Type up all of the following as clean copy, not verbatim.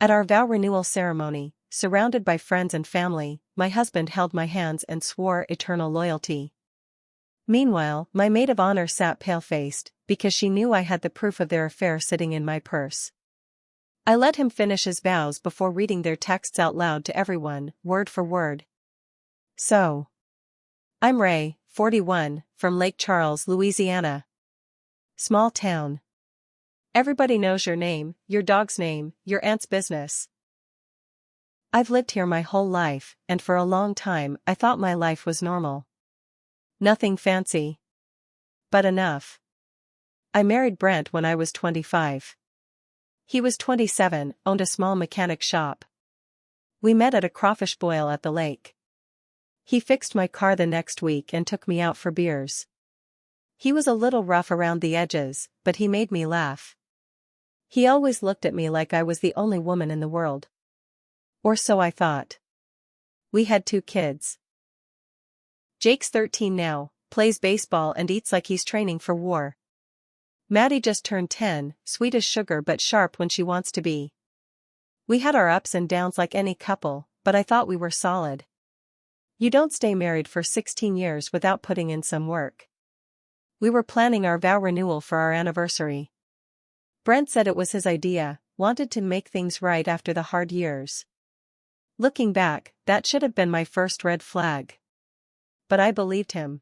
At our vow renewal ceremony, surrounded by friends and family, my husband held my hands and swore eternal loyalty. Meanwhile, my maid of honor sat pale-faced, because she knew I had the proof of their affair sitting in my purse. I let him finish his vows before reading their texts out loud to everyone, word for word. So. I'm Ray, 41, from Lake Charles, Louisiana. Small town. Everybody knows your name, your dog's name, your aunt's business. I've lived here my whole life, and for a long time I thought my life was normal. Nothing fancy. But enough. I married Brent when I was 25. He was 27, owned a small mechanic shop. We met at a crawfish boil at the lake. He fixed my car the next week and took me out for beers. He was a little rough around the edges, but he made me laugh. He always looked at me like I was the only woman in the world. Or so I thought. We had 2 kids. Jake's 13 now, plays baseball and eats like he's training for war. Maddie just turned 10, sweet as sugar but sharp when she wants to be. We had our ups and downs like any couple, but I thought we were solid. You don't stay married for 16 years without putting in some work. We were planning our vow renewal for our anniversary. Brent said it was his idea, wanted to make things right after the hard years. Looking back, that should have been my first red flag. But I believed him.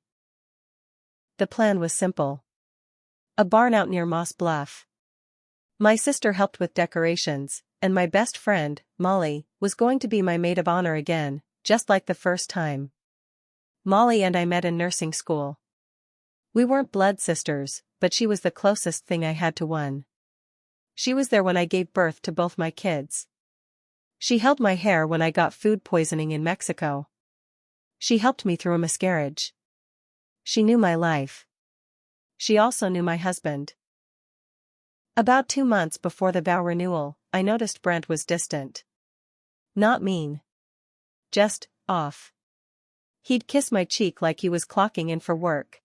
The plan was simple. A barn out near Moss Bluff. My sister helped with decorations, and my best friend, Molly, was going to be my maid of honor again, just like the first time. Molly and I met in nursing school. We weren't blood sisters, but she was the closest thing I had to one. She was there when I gave birth to both my kids. She held my hair when I got food poisoning in Mexico. She helped me through a miscarriage. She knew my life. She also knew my husband. About 2 months before the vow renewal, I noticed Brent was distant. Not mean. Just off. He'd kiss my cheek like he was clocking in for work.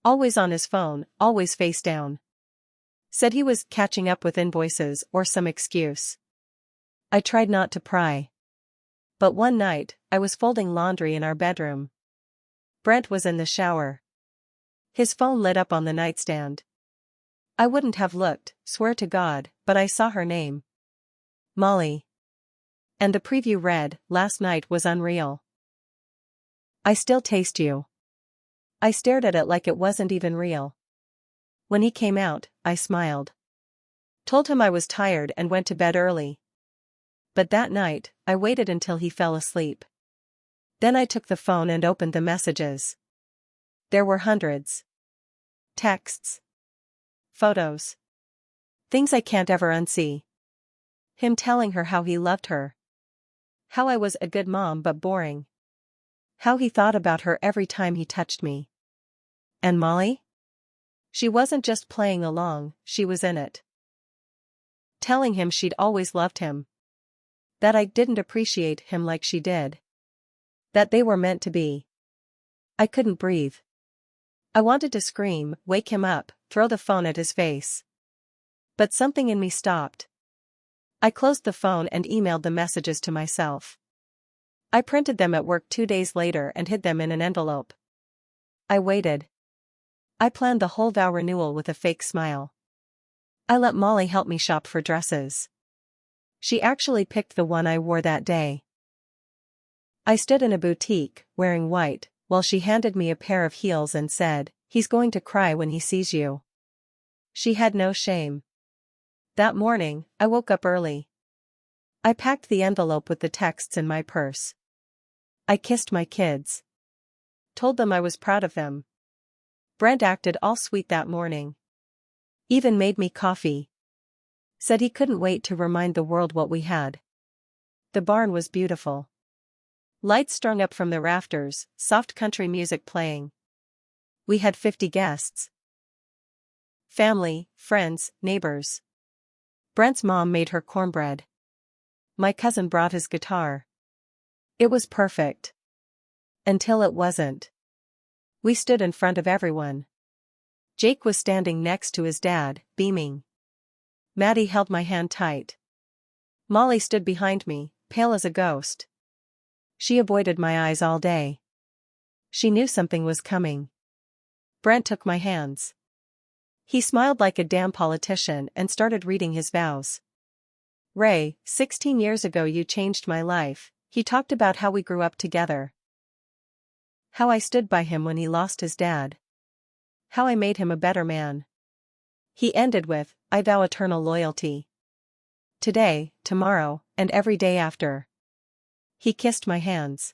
Always on his phone, always face down. Said he was catching up with invoices or some excuse. I tried not to pry. But one night, I was folding laundry in our bedroom. Brent was in the shower. His phone lit up on the nightstand. I wouldn't have looked, swear to God, but I saw her name. Molly. And the preview read, "Last night was unreal. I still taste you." I stared at it like it wasn't even real. When he came out, I smiled. Told him I was tired and went to bed early. But that night, I waited until he fell asleep. Then I took the phone and opened the messages. There were hundreds. Texts. Photos. Things I can't ever unsee. Him telling her how he loved her. How I was a good mom but boring. How he thought about her every time he touched me. And Molly? She wasn't just playing along, she was in it. Telling him she'd always loved him. That I didn't appreciate him like she did. That they were meant to be. I couldn't breathe. I wanted to scream, wake him up, throw the phone at his face. But something in me stopped. I closed the phone and emailed the messages to myself. I printed them at work 2 days later and hid them in an envelope. I waited. I planned the whole vow renewal with a fake smile. I let Molly help me shop for dresses. She actually picked the one I wore that day. I stood in a boutique, wearing white, while she handed me a pair of heels and said, "He's going to cry when he sees you." She had no shame. That morning, I woke up early. I packed the envelope with the texts in my purse. I kissed my kids. Told them I was proud of them. Brent acted all sweet that morning. Even made me coffee. Said he couldn't wait to remind the world what we had. The barn was beautiful. Lights strung up from the rafters, soft country music playing. We had 50 guests. Family, friends, neighbors. Brent's mom made her cornbread. My cousin brought his guitar. It was perfect. Until it wasn't. We stood in front of everyone. Jake was standing next to his dad, beaming. Maddie held my hand tight. Molly stood behind me, pale as a ghost. She avoided my eyes all day. She knew something was coming. Brent took my hands. He smiled like a damn politician and started reading his vows. Ray, 16 years ago you changed my life. He talked about how we grew up together. How I stood by him when he lost his dad. How I made him a better man. He ended with, I vow eternal loyalty. Today, tomorrow, and every day after. He kissed my hands.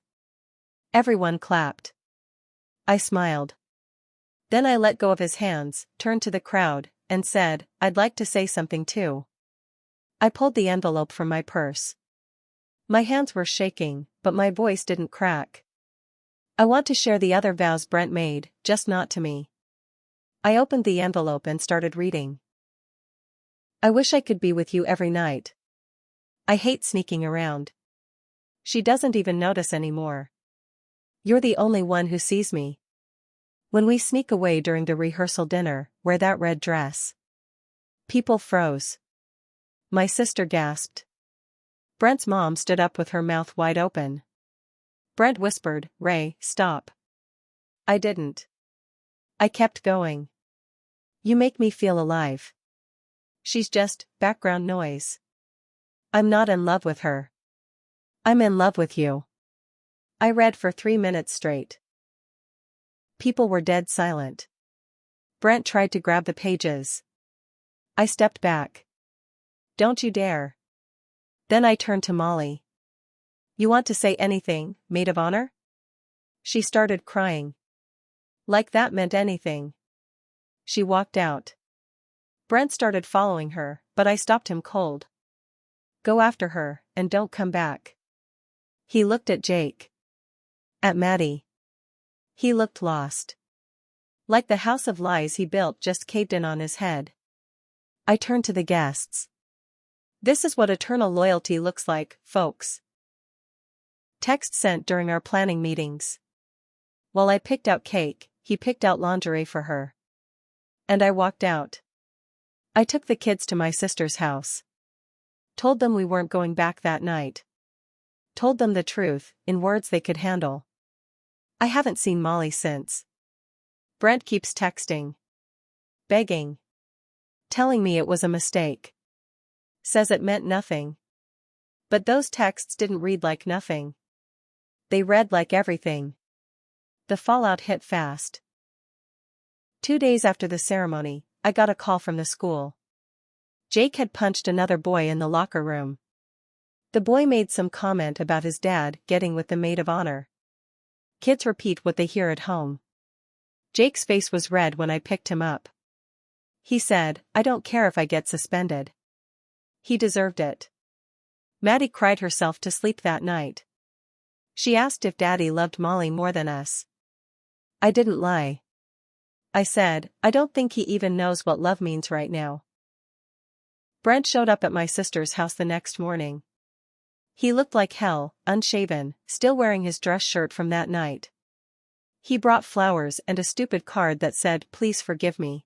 Everyone clapped. I smiled. Then I let go of his hands, turned to the crowd, and said, I'd like to say something too. I pulled the envelope from my purse. My hands were shaking, but my voice didn't crack. I want to share the other vows Brent made, just not to me. I opened the envelope and started reading. I wish I could be with you every night. I hate sneaking around. She doesn't even notice anymore. You're the only one who sees me. When we sneak away during the rehearsal dinner, wear that red dress. People froze. My sister gasped. Brent's mom stood up with her mouth wide open. Brent whispered, Ray, stop. I didn't. I kept going. You make me feel alive. She's just background noise. I'm not in love with her. I'm in love with you. I read for 3 minutes straight. People were dead silent. Brent tried to grab the pages. I stepped back. Don't you dare. Then I turned to Molly. You want to say anything, maid of honor? She started crying. Like that meant anything. She walked out. Brent started following her, but I stopped him cold. Go after her, and don't come back. He looked at Jake. At Maddie. He looked lost. Like the house of lies he built just caved in on his head. I turned to the guests. This is what eternal loyalty looks like, folks. Text sent during our planning meetings. While I picked out cake, he picked out lingerie for her. And I walked out. I took the kids to my sister's house. Told them we weren't going back that night. Told them the truth, in words they could handle. I haven't seen Molly since. Brent keeps texting. Begging. Telling me it was a mistake. Says it meant nothing. But those texts didn't read like nothing. They read like everything. The fallout hit fast. 2 days after the ceremony, I got a call from the school. Jake had punched another boy in the locker room. The boy made some comment about his dad getting with the maid of honor. Kids repeat what they hear at home. Jake's face was red when I picked him up. He said, I don't care if I get suspended. He deserved it. Maddie cried herself to sleep that night. She asked if Daddy loved Molly more than us. I didn't lie. I said, I don't think he even knows what love means right now. Brent showed up at my sister's house the next morning. He looked like hell, unshaven, still wearing his dress shirt from that night. He brought flowers and a stupid card that said, please forgive me.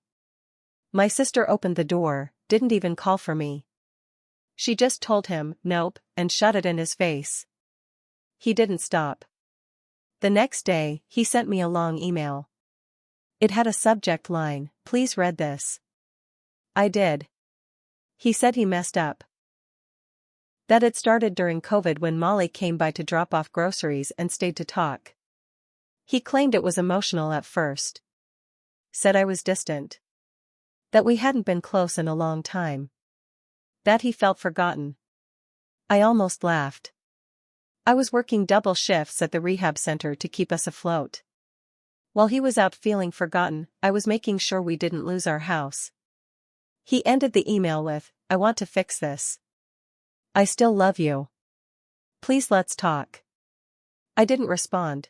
My sister opened the door, didn't even call for me. She just told him, nope, and shut it in his face. He didn't stop. The next day, he sent me a long email. It had a subject line, please read this. I did. He said he messed up. That it started during COVID when Molly came by to drop off groceries and stayed to talk. He claimed it was emotional at first. Said I was distant. That we hadn't been close in a long time. That he felt forgotten. I almost laughed. I was working double shifts at the rehab center to keep us afloat. While he was out feeling forgotten, I was making sure we didn't lose our house. He ended the email with, I want to fix this. I still love you. Please let's talk. I didn't respond.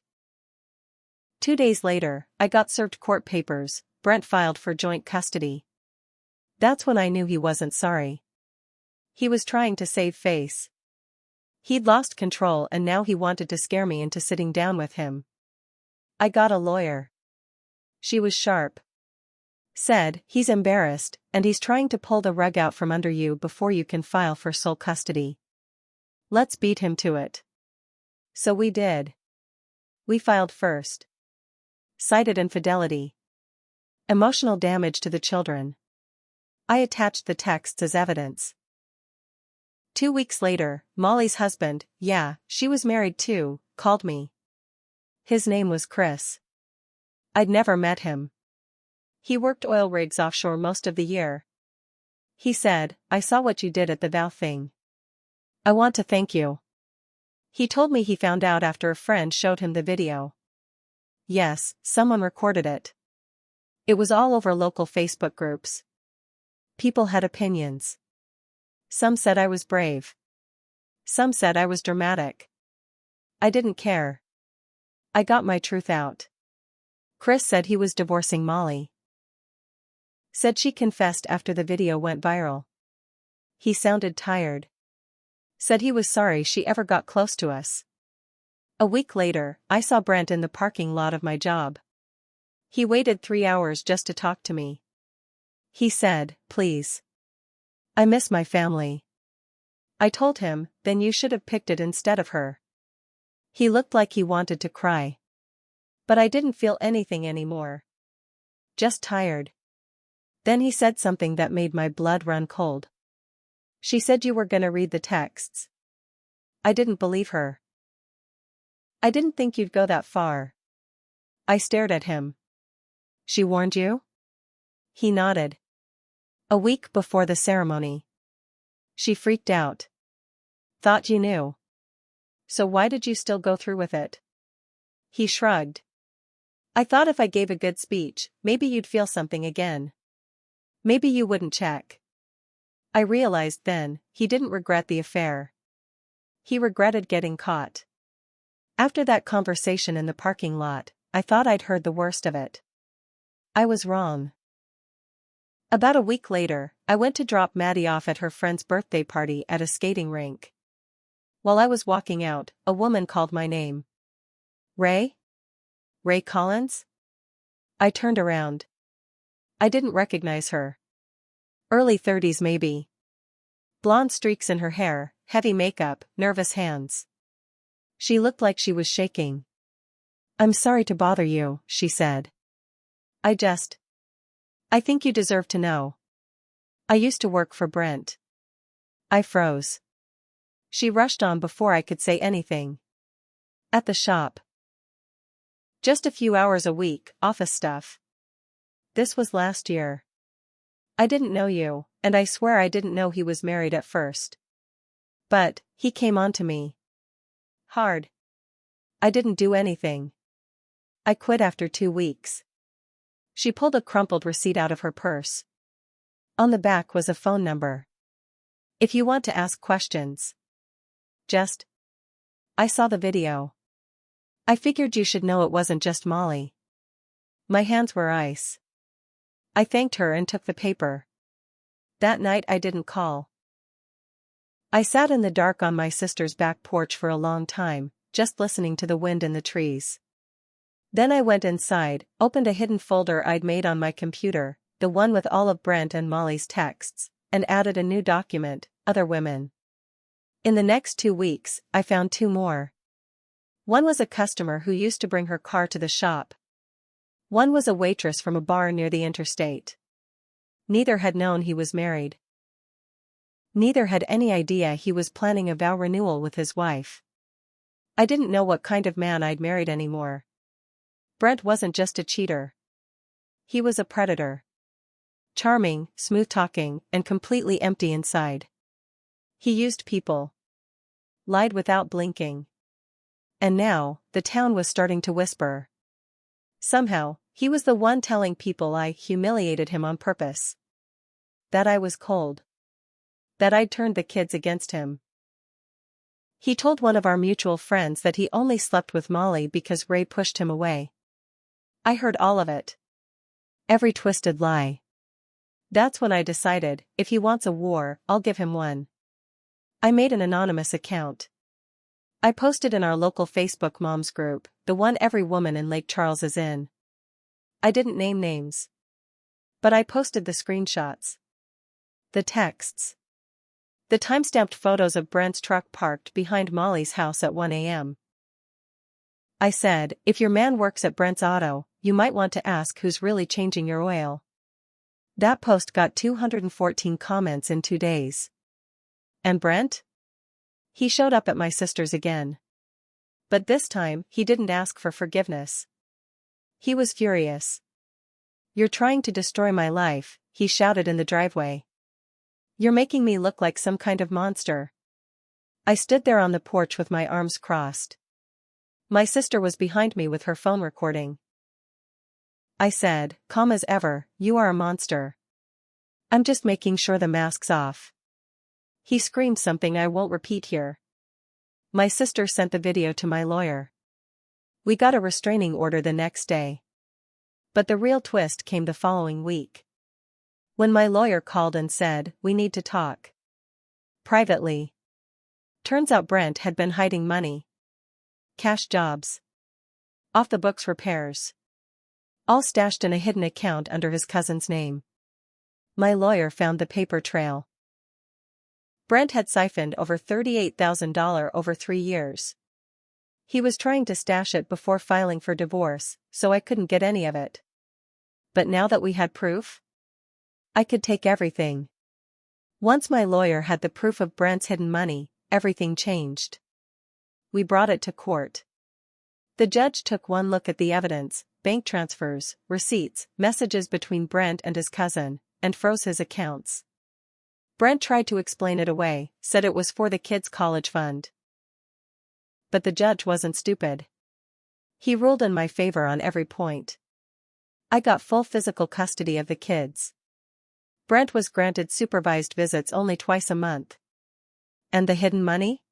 2 days later, I got served court papers. Brent filed for joint custody. That's when I knew he wasn't sorry. He was trying to save face. He'd lost control and now he wanted to scare me into sitting down with him. I got a lawyer. She was sharp. Said, he's embarrassed, and he's trying to pull the rug out from under you before you can file for sole custody. Let's beat him to it. So we did. We filed first. Cited infidelity. Emotional damage to the children. I attached the texts as evidence. 2 weeks later, Molly's husband, yeah, she was married too, called me. His name was Chris. I'd never met him. He worked oil rigs offshore most of the year. He said, I saw what you did at the Vow thing. I want to thank you. He told me he found out after a friend showed him the video. Yes, someone recorded it. It was all over local Facebook groups. People had opinions. Some said I was brave. Some said I was dramatic. I didn't care. I got my truth out. Chris said he was divorcing Molly. Said she confessed after the video went viral. He sounded tired. Said he was sorry she ever got close to us. A week later, I saw Brent in the parking lot of my job. He waited 3 hours just to talk to me. He said, please. I miss my family. I told him, then you should have picked it instead of her. He looked like he wanted to cry. But I didn't feel anything anymore. Just tired. Then he said something that made my blood run cold. She said you were gonna read the texts. I didn't believe her. I didn't think you'd go that far. I stared at him. She warned you? He nodded. A week before the ceremony. She freaked out. Thought you knew. So why did you still go through with it? He shrugged. I thought if I gave a good speech, maybe you'd feel something again. Maybe you wouldn't check. I realized then, he didn't regret the affair. He regretted getting caught. After that conversation in the parking lot, I thought I'd heard the worst of it. I was wrong. About a week later, I went to drop Maddie off at her friend's birthday party at a skating rink. While I was walking out, a woman called my name. Ray? Ray Collins? I turned around. I didn't recognize her. Early 30s maybe. Blonde streaks in her hair, heavy makeup, nervous hands. She looked like she was shaking. I'm sorry to bother you, she said. I think you deserve to know. I used to work for Brent. I froze. She rushed on before I could say anything. At the shop. Just a few hours a week, office stuff. This was last year. I didn't know you, and I swear I didn't know he was married at first. But, he came on to me. Hard. I didn't do anything. I quit after 2 weeks. She pulled a crumpled receipt out of her purse. On the back was a phone number. If you want to ask questions. I saw the video. I figured you should know it wasn't just Molly. My hands were ice. I thanked her and took the paper. That night I didn't call. I sat in the dark on my sister's back porch for a long time, just listening to the wind in the trees. Then I went inside, opened a hidden folder I'd made on my computer, the one with all of Brent and Molly's texts, and added a new document, Other Women. In the next 2 weeks, I found 2 more. One was a customer who used to bring her car to the shop. One was a waitress from a bar near the interstate. Neither had known he was married. Neither had any idea he was planning a vow renewal with his wife. I didn't know what kind of man I'd married anymore. Brent wasn't just a cheater. He was a predator. Charming, smooth-talking, and completely empty inside. He used people. Lied without blinking. And now, the town was starting to whisper. Somehow, he was the one telling people I humiliated him on purpose. That I was cold. That I'd turned the kids against him. He told one of our mutual friends that he only slept with Molly because Ray pushed him away. I heard all of it. Every twisted lie. That's when I decided, if he wants a war, I'll give him one. I made an anonymous account. I posted in our local Facebook moms group, the one every woman in Lake Charles is in. I didn't name names. But I posted the screenshots. The texts. The timestamped photos of Brent's truck parked behind Molly's house at 1 a.m. I said, if your man works at Brent's Auto, you might want to ask who's really changing your oil. That post got 214 comments in 2 days. And Brent? He showed up at my sister's again. But this time, he didn't ask for forgiveness. He was furious. You're trying to destroy my life, he shouted in the driveway. You're making me look like some kind of monster. I stood there on the porch with my arms crossed. My sister was behind me with her phone recording. I said, calm as ever, you are a monster. I'm just making sure the mask's off. He screamed something I won't repeat here. My sister sent the video to my lawyer. We got a restraining order the next day. But the real twist came the following week. When my lawyer called and said, we need to talk. Privately. Turns out Brent had been hiding money. Cash jobs. Off-the-books repairs. All stashed in a hidden account under his cousin's name. My lawyer found the paper trail. Brent had siphoned over $38,000 over 3 years. He was trying to stash it before filing for divorce, so I couldn't get any of it. But now that we had proof, I could take everything. Once my lawyer had the proof of Brent's hidden money, everything changed. We brought it to court. The judge took one look at the evidence, bank transfers, receipts, messages between Brent and his cousin, and froze his accounts. Brent tried to explain it away, said it was for the kids' college fund. But the judge wasn't stupid. He ruled in my favor on every point. I got full physical custody of the kids. Brent was granted supervised visits only twice a month. And the hidden money?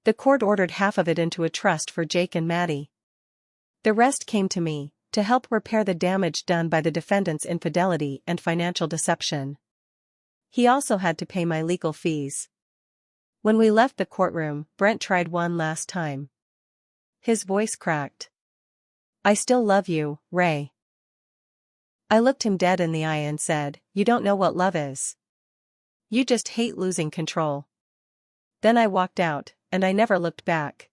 The court ordered half of it into a trust for Jake and Maddie. The rest came to me, to help repair the damage done by the defendant's infidelity and financial deception. He also had to pay my legal fees. When we left the courtroom, Brent tried one last time. His voice cracked. I still love you, Ray. I looked him dead in the eye and said, you don't know what love is. You just hate losing control. Then I walked out, and I never looked back.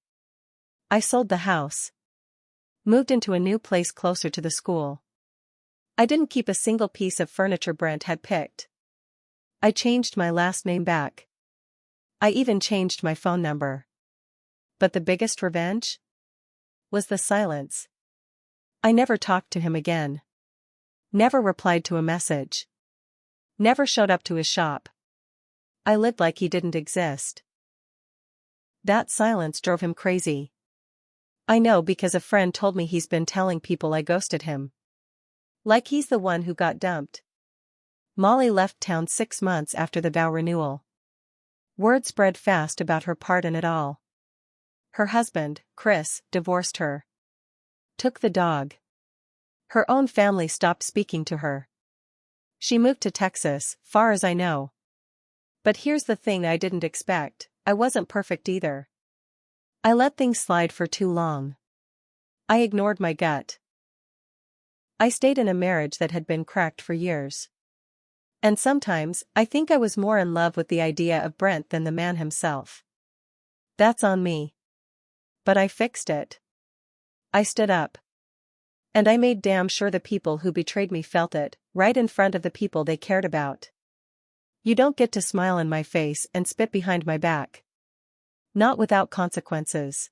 I sold the house. Moved into a new place closer to the school. I didn't keep a single piece of furniture Brent had picked. I changed my last name back. I even changed my phone number. But the biggest revenge? Was the silence. I never talked to him again. Never replied to a message. Never showed up to his shop. I lived like he didn't exist. That silence drove him crazy. I know because a friend told me he's been telling people I ghosted him. Like he's the one who got dumped. Molly left town 6 months after the vow renewal. Word spread fast about her part in it all. Her husband, Chris, divorced her. Took the dog. Her own family stopped speaking to her. She moved to Texas, far as I know. But here's the thing I didn't expect, I wasn't perfect either. I let things slide for too long. I ignored my gut. I stayed in a marriage that had been cracked for years. And sometimes, I think I was more in love with the idea of Brent than the man himself. That's on me. But I fixed it. I stood up. And I made damn sure the people who betrayed me felt it, right in front of the people they cared about. You don't get to smile in my face and spit behind my back. Not without consequences.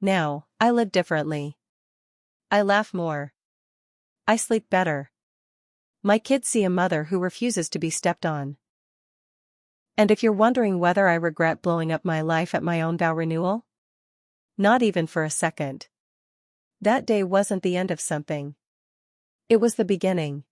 Now, I live differently. I laugh more. I sleep better. My kids see a mother who refuses to be stepped on. And if you're wondering whether I regret blowing up my life at my own vow renewal? Not even for a second. That day wasn't the end of something. It was the beginning.